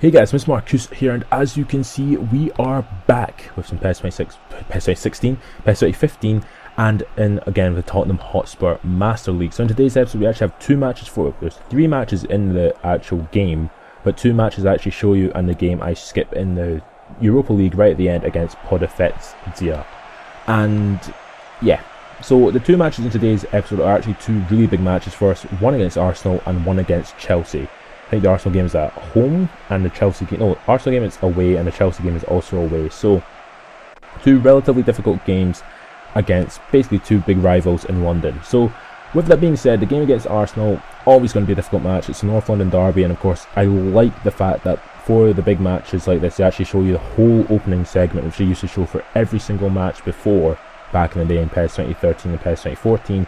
Hey guys, Mr. Marcus here, and as you can see, we are back with some PES 26, PES 2016, PES 2015, and again with the Tottenham Hotspur Master League. So in today's episode, we actually have two matches for it. There's 3 matches in the actual game, but 2 matches I actually show you in the game I skip in the Europa League right at the end against Podefetsia. And yeah, so the 2 matches in today's episode are actually 2 really big matches for us, one against Arsenal and one against Chelsea. I think the Arsenal game is at home and the Chelsea game, no, Arsenal game is away and the Chelsea game is also away. So 2 relatively difficult games against basically 2 big rivals in London. So with that being said, the game against Arsenal, always going to be a difficult match. It's a North London derby, and of course I like the fact that for the big matches like this, they actually show you the whole opening segment, which they used to show for every single match before, back in the day in PES 2013 and PES 2014.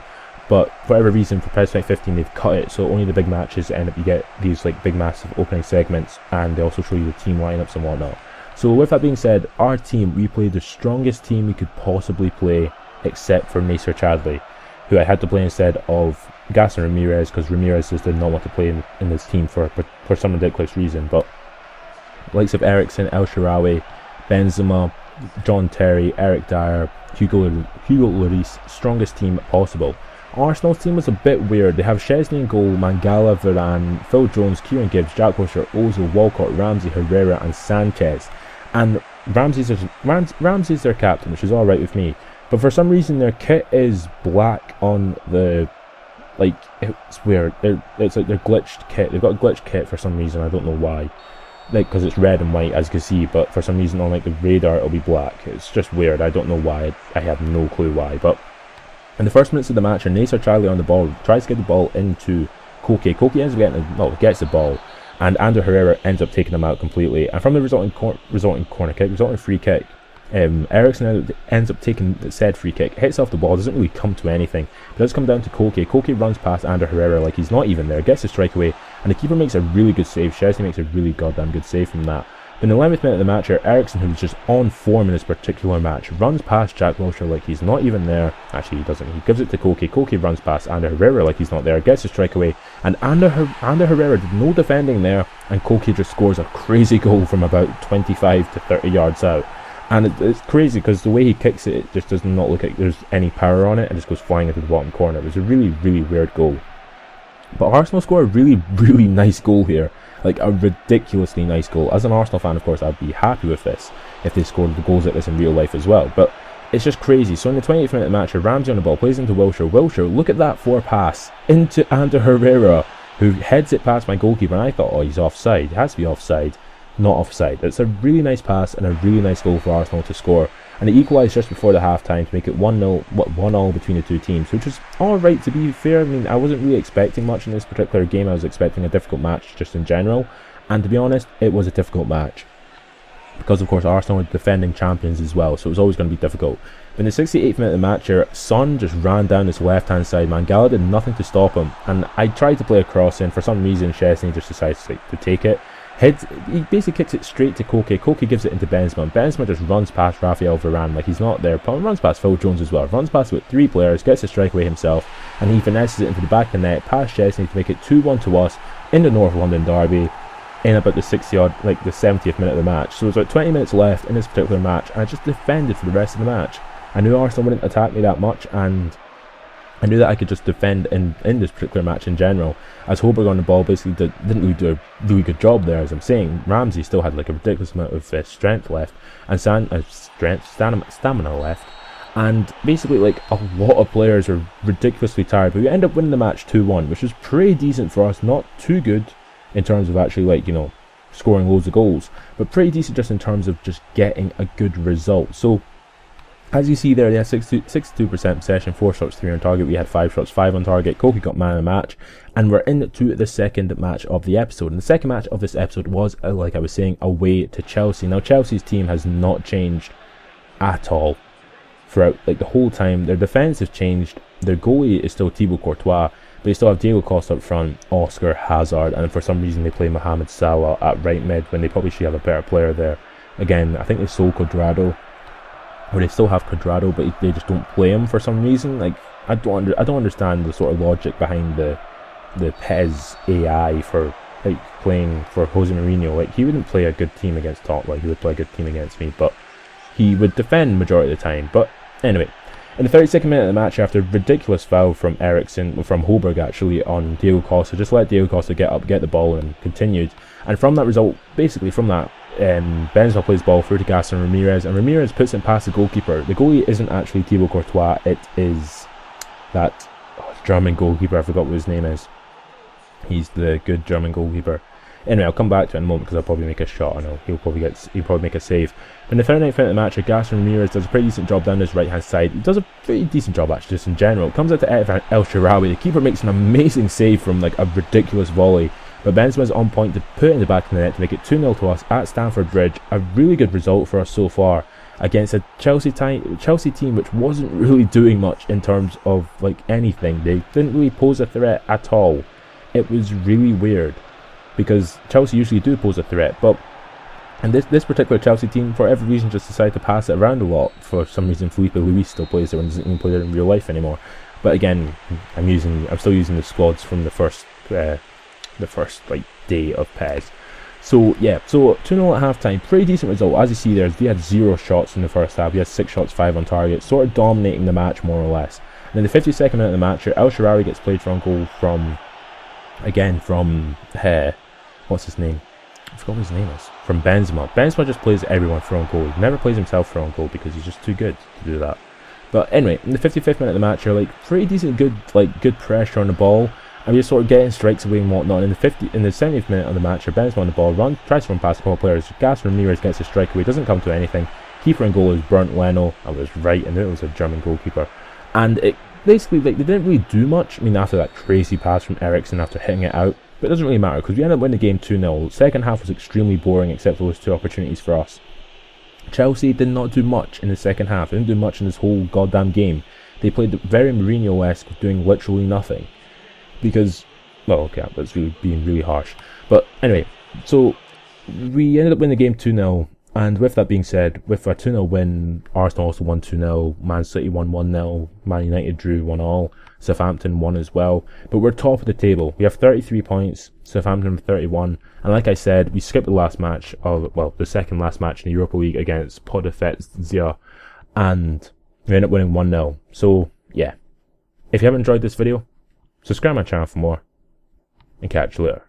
But for whatever reason, for PES 2015 they've cut it, so only the big matches end up, you get these like big massive opening segments, and they also show you the team lineups and whatnot. So with that being said, our team, we played the strongest team we could possibly play, except for Nasser Chadli, who I had to play instead of Gaston Ramirez, because Ramirez just did not want to play in this team for some ridiculous reason. But likes of Ericsson, El Shaarawy, Benzema, John Terry, Eric Dyer, Hugo Lloris, strongest team possible. Arsenal's team was a bit weird. They have Szczesny in goal, Mangala, Varane, Phil Jones, Kieran Gibbs, Jack Wilshere, Ozil, Walcott, Ramsey, Herrera and Sanchez. And Ramsey's their captain, which is alright with me. But for some reason their kit is black on the... like, it's weird. It's like their glitched kit. They've got a glitched kit for some reason, I don't know why. Like, because it's red and white as you can see, but for some reason on like the radar it'll be black. It's just weird, I don't know why. I have no clue why. But in the first minutes of the match, Nasser Chadli on the ball tries to get the ball into Koke. Koke ends up getting, well, gets the ball, and Ander Herrera ends up taking him out completely. And from the resulting free kick, Ericsson ends up taking the said free kick, hits off the ball, doesn't really come to anything. It does come down to Koke. Koke runs past Ander Herrera like he's not even there, gets the strike away, and the keeper makes a really good save. Szczesny makes a really goddamn good save from that. In the 11th minute of the match here, Ericsson, who's just on form in this particular match, runs past Jack Wilshere like he's not even there. Actually, he doesn't. He gives it to Koke. Koke runs past Ander Herrera like he's not there, gets a strike away, and Ander Herrera did no defending there, and Koke just scores a crazy goal from about 25 to 30 yards out. And it's crazy because the way he kicks it, it just does not look like there's any power on it, and just goes flying into the bottom corner. It was a really, really weird goal. But Arsenal score a really, really nice goal here. Like, a ridiculously nice goal. As an Arsenal fan, of course, I'd be happy with this if they scored the goals like this in real life as well. But it's just crazy. So in the 28th minute of the match, Ramsey on the ball, plays into Wilshere. Wilshere, look at that 4 pass into Ander Herrera, who heads it past my goalkeeper. And I thought, oh, he's offside. It has to be offside. Not offside. It's a really nice pass and a really nice goal for Arsenal to score. And they equalised just before the half-time to make it 1-0 between the 2 teams, which was alright, to be fair. I mean, I wasn't really expecting much in this particular game. I was expecting a difficult match just in general, and to be honest, it was a difficult match because of course Arsenal were defending champions as well, so it was always going to be difficult. But in the 68th minute of the match here, Son just ran down this left-hand side. Mangala did nothing to stop him, and I tried to play a cross in. For some reason, Szczesny just decides to take it. He basically kicks it straight to Koke. Koke gives it into Benzema. Benzema just runs past Raphael Varane like he's not there. Runs past Phil Jones as well. Runs past with 3 players, gets a strike away himself, and he finesses it into the back of the net past Szczesny to make it 2-1 to us in the North London derby in about the 70th minute of the match. So there's about 20 minutes left in this particular match, and I just defended for the rest of the match. I knew Arsenal wouldn't attack me that much, and I knew that I could just defend in this particular match in general, as Holberg on the ball basically didn't really do a really good job there. As I'm saying, Ramsey still had like a ridiculous amount of strength left, and stamina left, and basically like a lot of players are ridiculously tired. But we end up winning the match 2-1, which was pretty decent for us. Not too good in terms of actually, like, you know, scoring loads of goals, but pretty decent just in terms of just getting a good result. So as you see there, they had 62% possession, 4 shots, 3 on target. We had 5 shots, 5 on target. Koke got man of the match, and we're into the second match of the episode. And the second match of this episode was, like I was saying, away to Chelsea. Now, Chelsea's team has not changed at all throughout, like, the whole time. Their defence has changed. Their goalie is still Thibaut Courtois, but they still have Diego Costa up front, Oscar, Hazard, and for some reason they play Mohamed Salah at right mid when they probably should have a better player there. Again, I think they sold Cuadrado, or they still have Cuadrado, but they just don't play him for some reason. Like, I don't understand the sort of logic behind the PES AI for like playing for Jose Mourinho, like he wouldn't play a good team against Tottenham. Like he would play a good team against me, but he would defend majority of the time. But anyway, in the 32nd minute of the match, after a ridiculous foul from Holberg actually on Diego Costa, just let Diego Costa get up, get the ball, and continued. And from that result, basically from that, Benzema plays ball through to Gaston Ramirez, and Ramirez puts it past the goalkeeper. The goalie isn't actually Thibaut Courtois, it is that German goalkeeper, I forgot what his name is. He's the good German goalkeeper. Anyway, I'll come back to it in a moment because I'll probably make a shot. I know he'll probably make a save. In the 39th minute of the match, Gaston Ramirez does a pretty decent job down his right hand side. He does a pretty decent job actually, just in general. It comes out to El Shaarawy. The keeper makes an amazing save from like a ridiculous volley. But Benzema's on point to put it in the back of the net to make it 2-0 to us at Stamford Bridge. A really good result for us so far against a Chelsea team which wasn't really doing much in terms of like anything. They didn't really pose a threat at all. It was really weird because Chelsea usually do pose a threat, but and this particular Chelsea team, for every reason, just decided to pass it around a lot. For some reason, Felipe Luis still plays there and doesn't even play there in real life anymore. But again, I'm still using the squads from the first like day of PES. So yeah, so 2-0 at half time, pretty decent result. As you see there, we had 0 shots in the first half. We had 6 shots, 5 on target, sort of dominating the match more or less. And in the 52nd minute of the match, El Shaarawy gets played for on goal from what's his name? I forgot what his name is. From Benzema. Benzema just plays everyone for on goal. He never plays himself for on goal because he's just too good to do that. But anyway, in the 55th minute of the match, you're like pretty decent, good pressure on the ball. And we're just sort of getting strikes away and whatnot. In the 70th minute of the match, Benzema on the ball, tries to run past a couple of players. Gaston Ramirez gets a strike away, doesn't come to anything. Keeper in goal is Bernd Leno. I was right, I knew it was a German goalkeeper. And it basically, like, they didn't really do much. I mean, after that crazy pass from Eriksen after hitting it out. But it doesn't really matter because we ended up winning the game 2-0. Second half was extremely boring except for those 2 opportunities for us. Chelsea did not do much in the second half. They didn't do much in this whole goddamn game. They played very Mourinho-esque, doing literally nothing. Because, well, okay, that's really being really harsh. But anyway, so we ended up winning the game 2-0. And with that being said, with a 2-0 win, Arsenal also won 2-0, Man City won 1-0, Man United drew 1-1, Southampton won as well. But we're top of the table. We have 33 points, Southampton 31. And like I said, we skipped the last match, the second last match in the Europa League against Podefetzia, and we ended up winning 1-0. So, yeah. If you haven't enjoyed this video, subscribe my channel for more, and catch you later.